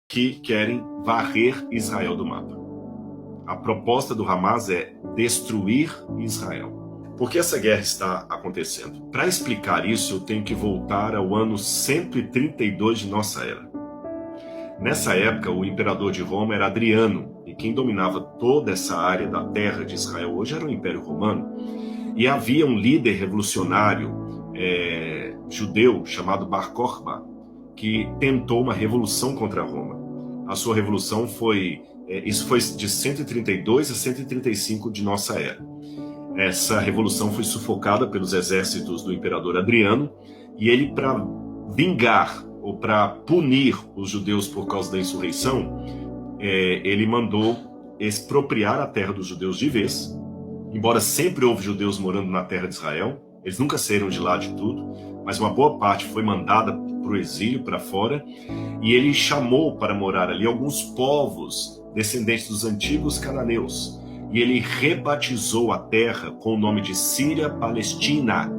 que querem varrer Israel do mapa. A proposta do Hamas é destruir Israel. Por que essa guerra está acontecendo? Para explicar isso, eu tenho que voltar ao ano 132 de nossa era. Nessa época, o imperador de Roma era Adriano, e quem dominava toda essa área da terra de Israel hoje era o Império Romano. E havia um líder revolucionário judeu chamado Bar Kokhba, que tentou uma revolução contra Roma. A sua revolução isso foi de 132 a 135 de nossa era. Essa revolução foi sufocada pelos exércitos do imperador Adriano, e ele, para vingar ou para punir os judeus por causa da insurreição, ele mandou expropriar a terra dos judeus de vez. Embora sempre houve judeus morando na terra de Israel, eles nunca saíram de lá de tudo, mas uma boa parte foi mandada para o exílio, para fora, e ele chamou para morar ali alguns povos descendentes dos antigos cananeus, e ele rebatizou a terra com o nome de Síria Palestina,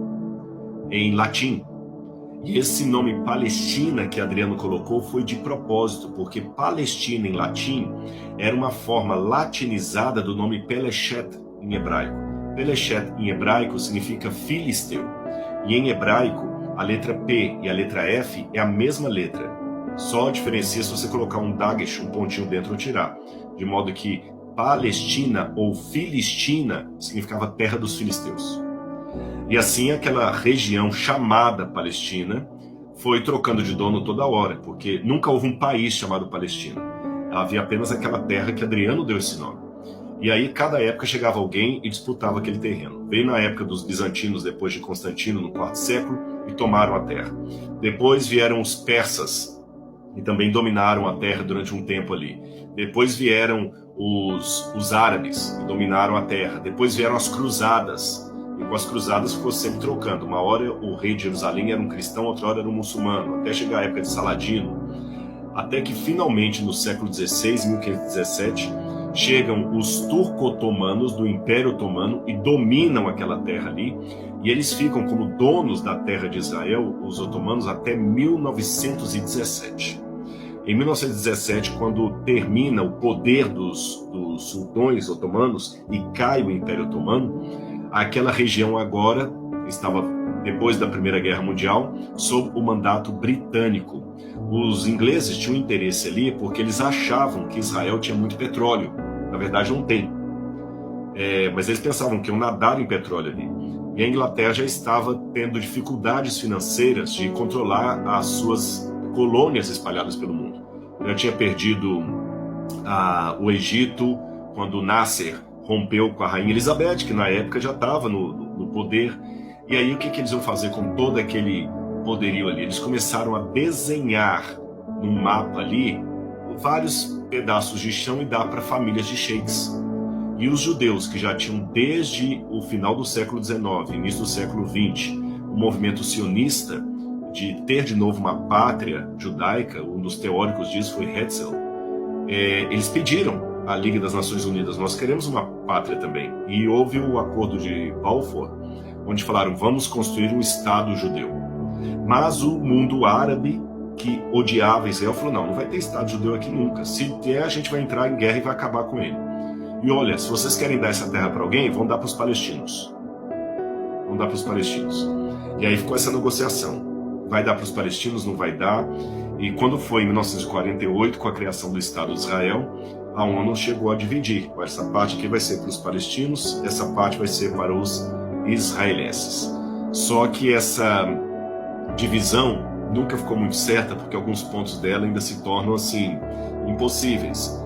em latim. E esse nome Palestina que Adriano colocou foi de propósito, porque Palestina em latim era uma forma latinizada do nome Pelechet em hebraico. Pelechet em hebraico significa filisteu, e em hebraico a letra P e a letra F é a mesma letra, só diferencia se você colocar um dagesh, um pontinho dentro ou tirar, de modo que Palestina ou Filistina significava terra dos filisteus. E assim aquela região chamada Palestina foi trocando de dono toda hora, porque nunca houve um país chamado Palestina. Havia apenas aquela terra que Adriano deu esse nome. E aí cada época chegava alguém e disputava aquele terreno. Veio na época dos bizantinos, depois de Constantino, no IV século, e tomaram a terra. Depois vieram os persas, e também dominaram a terra durante um tempo ali. Depois vieram os árabes, que dominaram a terra. Depois vieram as cruzadas, e com as cruzadas ficou sempre trocando. Uma hora o rei de Jerusalém era um cristão, outra hora era um muçulmano, até chegar a época de Saladino. Até que finalmente no século XVI, 1517, chegam os turco-otomanos do Império Otomano e dominam aquela terra ali, e eles ficam como donos da terra de Israel, os otomanos, até 1917. Em 1917, quando termina o poder dos sultões otomanos e cai o Império Otomano, aquela região agora estava, depois da Primeira Guerra Mundial, sob o mandato britânico. Os ingleses tinham interesse ali porque eles achavam que Israel tinha muito petróleo. Na verdade não tem, mas eles pensavam que iam nadar em petróleo ali. E a Inglaterra já estava tendo dificuldades financeiras de controlar as suas colônias espalhadas pelo mundo. Já tinha perdido o Egito quando Nasser rompeu com a rainha Elizabeth, que na época já estava no poder. E aí o que eles iam fazer com todo aquele poderio ali? Eles começaram a desenhar num mapa ali vários pedaços de chão e dar para famílias de sheiks. E os judeus, que já tinham desde o final do século XIX, início do século XX, o movimento sionista de ter de novo uma pátria judaica, um dos teóricos disso foi Herzl, eles pediram à Liga das Nações Unidas, nós queremos uma pátria também. E houve o acordo de Balfour, onde falaram, vamos construir um Estado judeu. Mas o mundo árabe, que odiava Israel, falou, não vai ter Estado judeu aqui nunca. Se der, a gente vai entrar em guerra e vai acabar com ele. E olha, se vocês querem dar essa terra para alguém, vão dar para os palestinos. Vão dar para os palestinos. E aí ficou essa negociação. Vai dar para os palestinos, não vai dar. E quando foi em 1948, com a criação do Estado de Israel, a ONU chegou a dividir. Essa parte aqui vai ser para os palestinos, essa parte vai ser para os israelenses. Só que essa divisão nunca ficou muito certa, porque alguns pontos dela ainda se tornam assim impossíveis.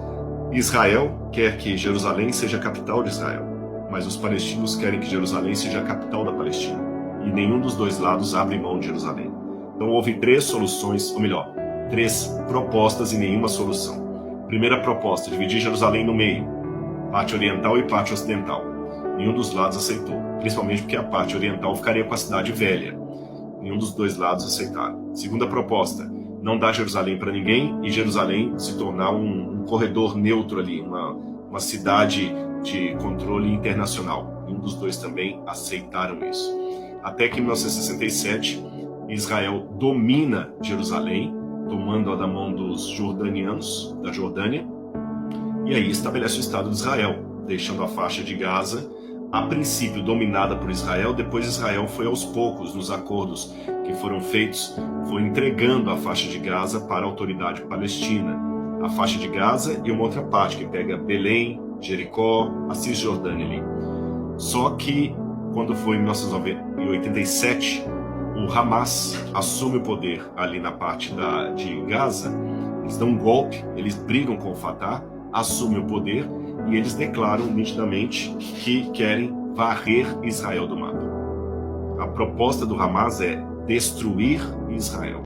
Israel quer que Jerusalém seja a capital de Israel, mas os palestinos querem que Jerusalém seja a capital da Palestina. E nenhum dos dois lados abre mão de Jerusalém. Então houve 3 soluções, ou melhor, 3 propostas e nenhuma solução. Primeira proposta, dividir Jerusalém no meio, parte oriental e parte ocidental. Nenhum dos lados aceitou, principalmente porque a parte oriental ficaria com a cidade velha. Nenhum dos dois lados aceitaram. Segunda proposta, não dar Jerusalém para ninguém e Jerusalém se tornar um corredor neutro ali, uma cidade de controle internacional. Nenhum dos dois também aceitaram isso. Até que em 1967, Israel domina Jerusalém, tomando-a da mão dos jordanianos, da Jordânia, e aí estabelece o Estado de Israel, deixando a faixa de Gaza, a princípio dominada por Israel. Depois Israel foi aos poucos, nos acordos que foram feitos, foi entregando a faixa de Gaza para a autoridade palestina. A faixa de Gaza e uma outra parte que pega Belém, Jericó, a Cisjordânia ali. Só que quando foi em 1987, o Hamas assume o poder ali na parte de Gaza. Eles dão um golpe, eles brigam com o Fatah, assumem o poder e eles declaram nitidamente que querem varrer Israel do mapa. A proposta do Hamas é destruir Israel.